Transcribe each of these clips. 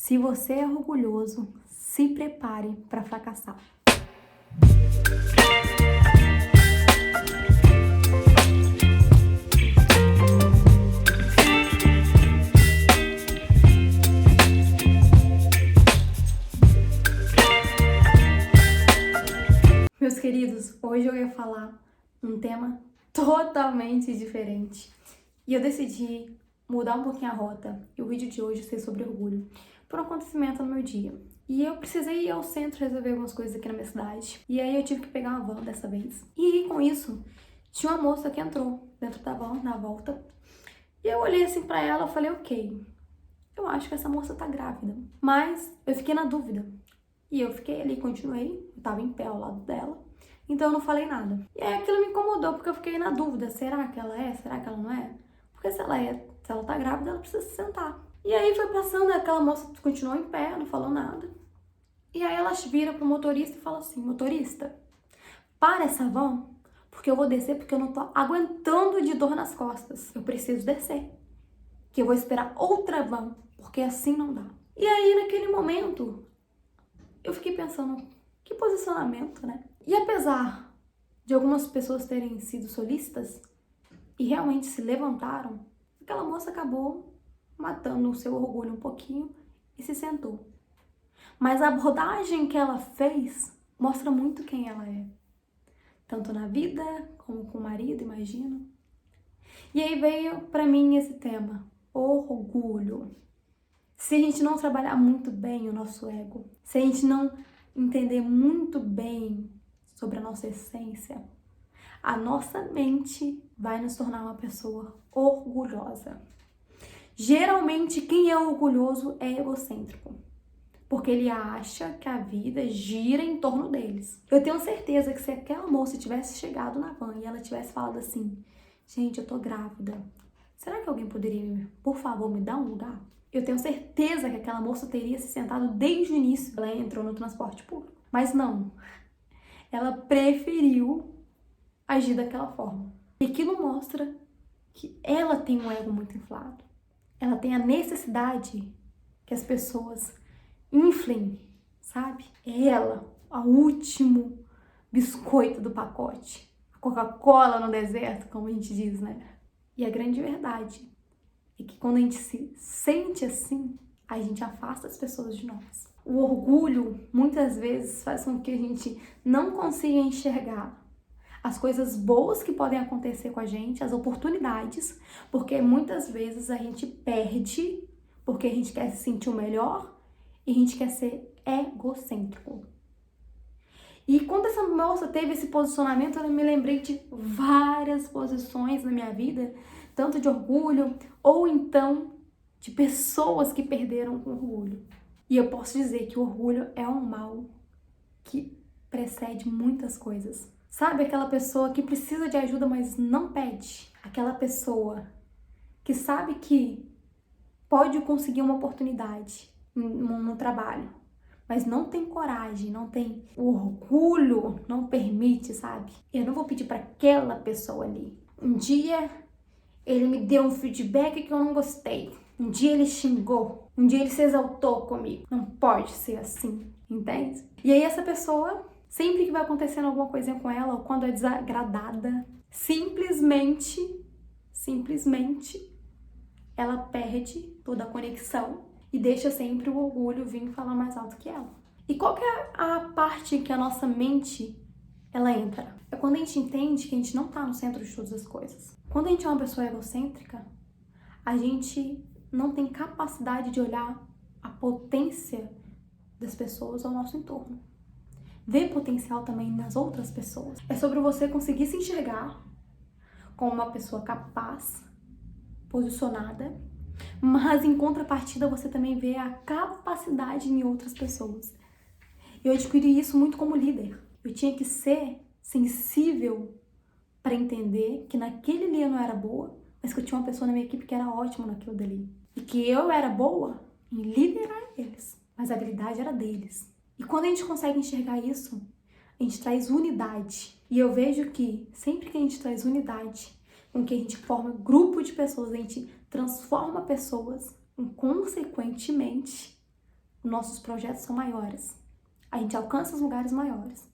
Se você é orgulhoso, se prepare para fracassar. Meus queridos, hoje eu ia falar um tema totalmente diferente. E eu decidi mudar um pouquinho a rota e o vídeo de hoje ser sobre orgulho, por um acontecimento no meu dia. E eu precisei ir ao centro resolver algumas coisas aqui na minha cidade. E aí eu tive que pegar uma van dessa vez. E com isso, tinha uma moça que entrou dentro da van, na volta. E eu olhei assim pra ela e falei, ok, eu acho que essa moça tá grávida. Mas eu fiquei na dúvida. E eu fiquei ali, continuei, eu tava em pé ao lado dela. Então eu não falei nada. E aí aquilo me incomodou, porque eu fiquei na dúvida, será que ela é? Será que ela não é? Porque se ela tá grávida, ela precisa se sentar. E aí foi passando, aquela moça continuou em pé, não falou nada. E aí ela vira pro motorista e fala assim, motorista, para essa van, porque eu vou descer porque eu não tô aguentando de dor nas costas. Eu preciso descer, que eu vou esperar outra van, porque assim não dá. E aí naquele momento, eu fiquei pensando, que posicionamento, né? E apesar de algumas pessoas terem sido solícitas e realmente se levantaram, aquela moça acabou matando o seu orgulho um pouquinho e se sentou. Mas a abordagem que ela fez mostra muito quem ela é. Tanto na vida, como com o marido, imagino. E aí veio pra mim esse tema, orgulho. Se a gente não trabalhar muito bem o nosso ego, se a gente não entender muito bem sobre a nossa essência, a nossa mente vai nos tornar uma pessoa orgulhosa. Geralmente, quem é orgulhoso é egocêntrico, porque ele acha que a vida gira em torno deles. Eu tenho certeza que se aquela moça tivesse chegado na van e ela tivesse falado assim, gente, eu tô grávida, será que alguém poderia, por favor, me dar um lugar? Eu tenho certeza que aquela moça teria se sentado desde o início. Ela entrou no transporte público. Mas não. Ela preferiu agir daquela forma. E aquilo mostra que ela tem um ego muito inflado. Ela tem a necessidade que as pessoas inflem, sabe? É ela, o último biscoito do pacote. A Coca-Cola no deserto, como a gente diz, né? E a grande verdade é que quando a gente se sente assim, a gente afasta as pessoas de nós. O orgulho, muitas vezes, faz com que a gente não consiga enxergar as coisas boas que podem acontecer com a gente, as oportunidades, porque muitas vezes a gente perde porque a gente quer se sentir o melhor e a gente quer ser egocêntrico. E quando essa moça teve esse posicionamento, eu me lembrei de várias posições na minha vida, tanto de orgulho, ou então de pessoas que perderam o orgulho. E eu posso dizer que o orgulho é um mal que precede muitas coisas. Sabe aquela pessoa que precisa de ajuda, mas não pede? Aquela pessoa que sabe que pode conseguir uma oportunidade no trabalho, mas não tem coragem, não tem o orgulho, não permite, sabe? Eu não vou pedir para aquela pessoa ali. Um dia ele me deu um feedback que eu não gostei. Um dia ele xingou. Um dia ele se exaltou comigo. Não pode ser assim, entende? E aí essa pessoa, sempre que vai acontecendo alguma coisinha com ela, ou quando é desagradada, simplesmente, ela perde toda a conexão e deixa sempre o orgulho vir falar mais alto que ela. E qual que é a parte que a nossa mente, ela entra? É quando a gente entende que a gente não tá no centro de todas as coisas. Quando a gente é uma pessoa egocêntrica, a gente não tem capacidade de olhar a potência das pessoas ao nosso entorno. Ver potencial também nas outras pessoas. É sobre você conseguir se enxergar como uma pessoa capaz, posicionada, mas em contrapartida você também vê a capacidade em outras pessoas. Eu adquiri isso muito como líder. Eu tinha que ser sensível para entender que naquele dia eu não era boa, mas que eu tinha uma pessoa na minha equipe que era ótima naquilo dali. E que eu era boa em liderar eles, mas a habilidade era deles. E quando a gente consegue enxergar isso, a gente traz unidade. E eu vejo que sempre que a gente traz unidade, com que a gente forma um grupo de pessoas, a gente transforma pessoas, e consequentemente, nossos projetos são maiores. A gente alcança os lugares maiores.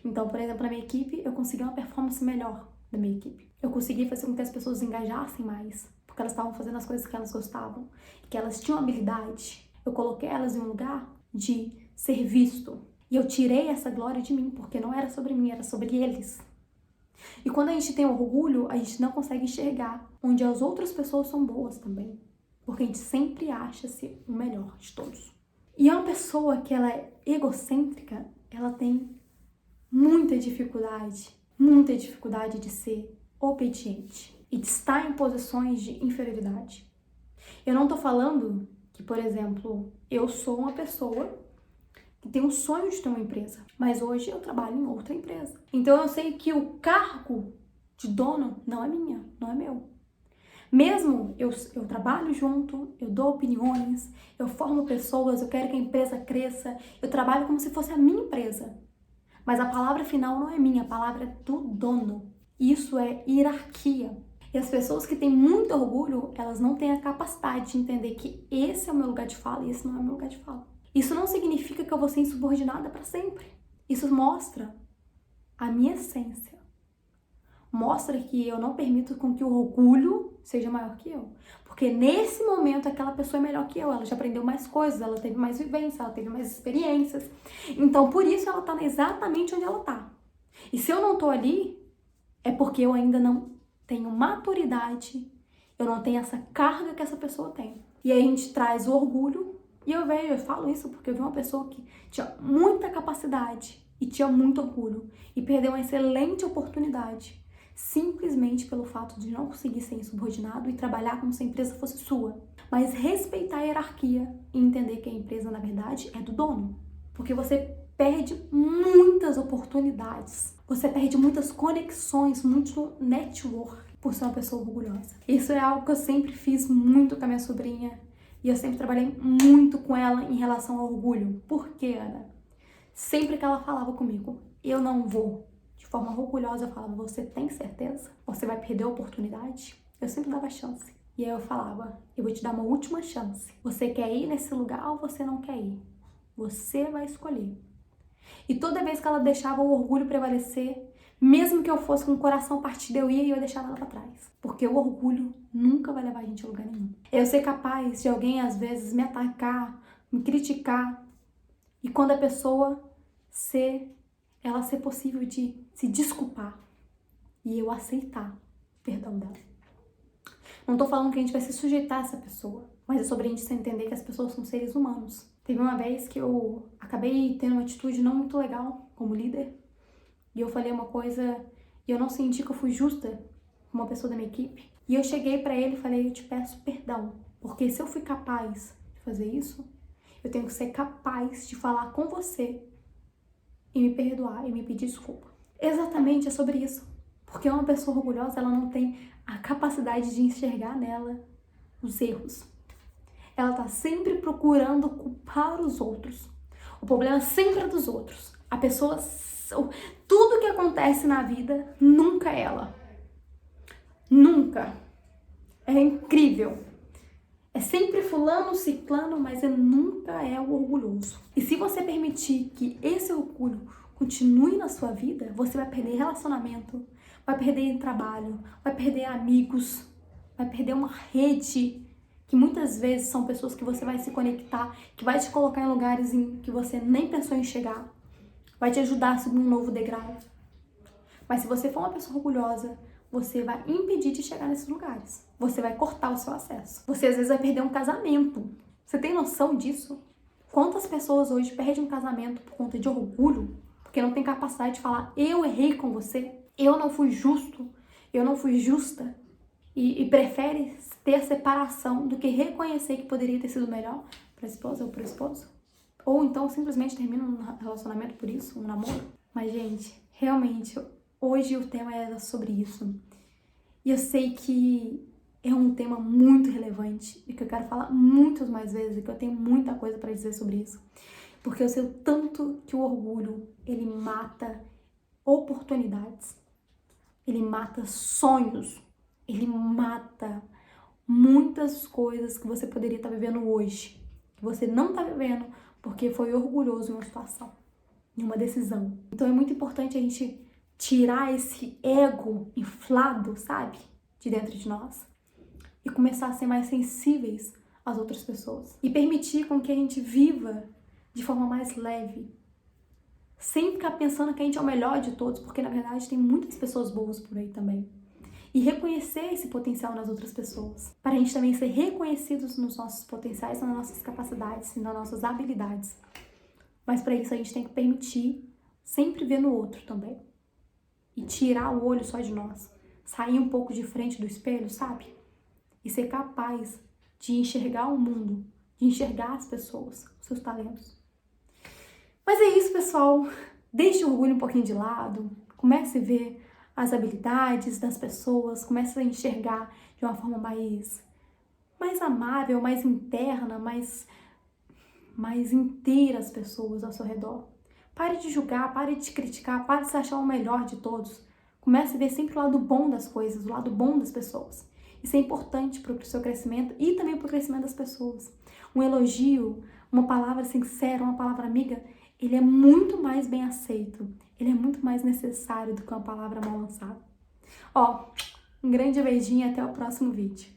Então, por exemplo, na minha equipe, eu consegui uma performance melhor da minha equipe. Eu consegui fazer com que as pessoas engajassem mais, porque elas estavam fazendo as coisas que elas gostavam, que elas tinham habilidade. Eu coloquei elas em um lugar de ser visto. E eu tirei essa glória de mim, porque não era sobre mim, era sobre eles. E quando a gente tem orgulho, a gente não consegue enxergar onde as outras pessoas são boas também. Porque a gente sempre acha ser o melhor de todos. E uma pessoa que ela é egocêntrica, ela tem muita dificuldade de ser obediente e de estar em posições de inferioridade. Eu não tô falando que, por exemplo, eu sou uma pessoa que tem um sonho de ter uma empresa, mas hoje eu trabalho em outra empresa. Então eu sei que o cargo de dono não é minha, não é meu. Mesmo eu trabalho junto, eu dou opiniões, eu formo pessoas, eu quero que a empresa cresça, eu trabalho como se fosse a minha empresa. Mas a palavra final não é minha, a palavra é do dono. Isso é hierarquia. E as pessoas que têm muito orgulho, elas não têm a capacidade de entender que esse é o meu lugar de fala e esse não é o meu lugar de fala. Isso não significa que eu vou ser insubordinada para sempre. Isso mostra a minha essência. Mostra que eu não permito com que o orgulho seja maior que eu. Porque nesse momento aquela pessoa é melhor que eu. Ela já aprendeu mais coisas, ela teve mais vivência, ela teve mais experiências. Então por isso ela tá exatamente onde ela tá. E se eu não tô ali, é porque eu ainda não tenho maturidade, eu não tenho essa carga que essa pessoa tem. E aí a gente traz o orgulho. E eu falo isso porque eu vi uma pessoa que tinha muita capacidade e tinha muito orgulho e perdeu uma excelente oportunidade simplesmente pelo fato de não conseguir ser insubordinado e trabalhar como se a empresa fosse sua. Mas respeitar a hierarquia e entender que a empresa, na verdade, é do dono. Porque você perde muitas oportunidades, você perde muitas conexões, muito network por ser uma pessoa orgulhosa. Isso é algo que eu sempre fiz muito com a minha sobrinha. E eu sempre trabalhei muito com ela em relação ao orgulho. Por quê, Ana? Sempre que ela falava comigo, eu não vou, de forma orgulhosa, eu falava, você tem certeza? Você vai perder a oportunidade? Eu sempre dava chance. E aí eu falava, eu vou te dar uma última chance. Você quer ir nesse lugar ou você não quer ir? Você vai escolher. E toda vez que ela deixava o orgulho prevalecer, mesmo que eu fosse com o coração partido, eu ia e eu deixava ela pra trás. Porque o orgulho nunca vai levar a gente a lugar nenhum. Eu ser capaz de alguém, às vezes, me atacar, me criticar. E quando a pessoa ela ser possível de se desculpar. E eu aceitar o perdão dela. Não tô falando que a gente vai se sujeitar a essa pessoa. Mas é sobre a gente entender que as pessoas são seres humanos. Teve uma vez que eu acabei tendo uma atitude não muito legal como líder. E eu falei uma coisa e eu não senti que eu fui justa com uma pessoa da minha equipe. E eu cheguei pra ele e falei, eu te peço perdão. Porque se eu fui capaz de fazer isso, eu tenho que ser capaz de falar com você e me perdoar e me pedir desculpa. Exatamente, é sobre isso. Porque uma pessoa orgulhosa, ela não tem a capacidade de enxergar nela os erros. Ela tá sempre procurando culpar os outros. O problema sempre é dos outros. A pessoa, tudo que acontece na vida, nunca é ela. Nunca. É incrível. É sempre fulano, ciclano, mas nunca é o orgulhoso. E se você permitir que esse orgulho continue na sua vida, você vai perder relacionamento, vai perder trabalho, vai perder amigos, vai perder uma rede que muitas vezes são pessoas que você vai se conectar, que vai te colocar em lugares em que você nem pensou em chegar, vai te ajudar a subir um novo degrau. Mas se você for uma pessoa orgulhosa, você vai impedir de chegar nesses lugares. Você vai cortar o seu acesso. Você às vezes vai perder um casamento. Você tem noção disso? Quantas pessoas hoje perdem um casamento por conta de orgulho? Porque não tem capacidade de falar, eu errei com você, eu não fui justo, eu não fui justa. E prefere ter a separação do que reconhecer que poderia ter sido melhor para a esposa ou para o esposo. Ou então simplesmente termina um relacionamento por isso, um namoro. Mas, gente, realmente, hoje o tema era sobre isso. E eu sei que é um tema muito relevante e que eu quero falar muitas mais vezes e que eu tenho muita coisa para dizer sobre isso. Porque eu sei o tanto que o orgulho, ele mata oportunidades, ele mata sonhos, ele mata muitas coisas que você poderia estar vivendo hoje, que você não está vivendo porque foi orgulhoso em uma situação, em uma decisão. Então é muito importante a gente tirar esse ego inflado, sabe? De dentro de nós e começar a ser mais sensíveis às outras pessoas. E permitir com que a gente viva de forma mais leve. Sem ficar pensando que a gente é o melhor de todos, porque na verdade tem muitas pessoas boas por aí também. E reconhecer esse potencial nas outras pessoas. Para a gente também ser reconhecidos nos nossos potenciais, nas nossas capacidades e nas nossas habilidades. Mas para isso a gente tem que permitir sempre ver no outro também. E tirar o olho só de nós. Sair um pouco de frente do espelho, sabe? E ser capaz de enxergar o mundo, de enxergar as pessoas, os seus talentos. Mas é isso, pessoal. Deixe o orgulho um pouquinho de lado. Comece a ver as habilidades das pessoas. Comece a enxergar de uma forma mais amável, mais interna, mais inteira as pessoas ao seu redor. Pare de julgar, pare de criticar, pare de se achar o melhor de todos. Comece a ver sempre o lado bom das coisas, o lado bom das pessoas. Isso é importante para o seu crescimento e também para o crescimento das pessoas. Um elogio, uma palavra sincera, uma palavra amiga, ele é muito mais bem aceito. Ele é muito mais necessário do que uma palavra mal lançada. Ó, um grande beijinho e até o próximo vídeo.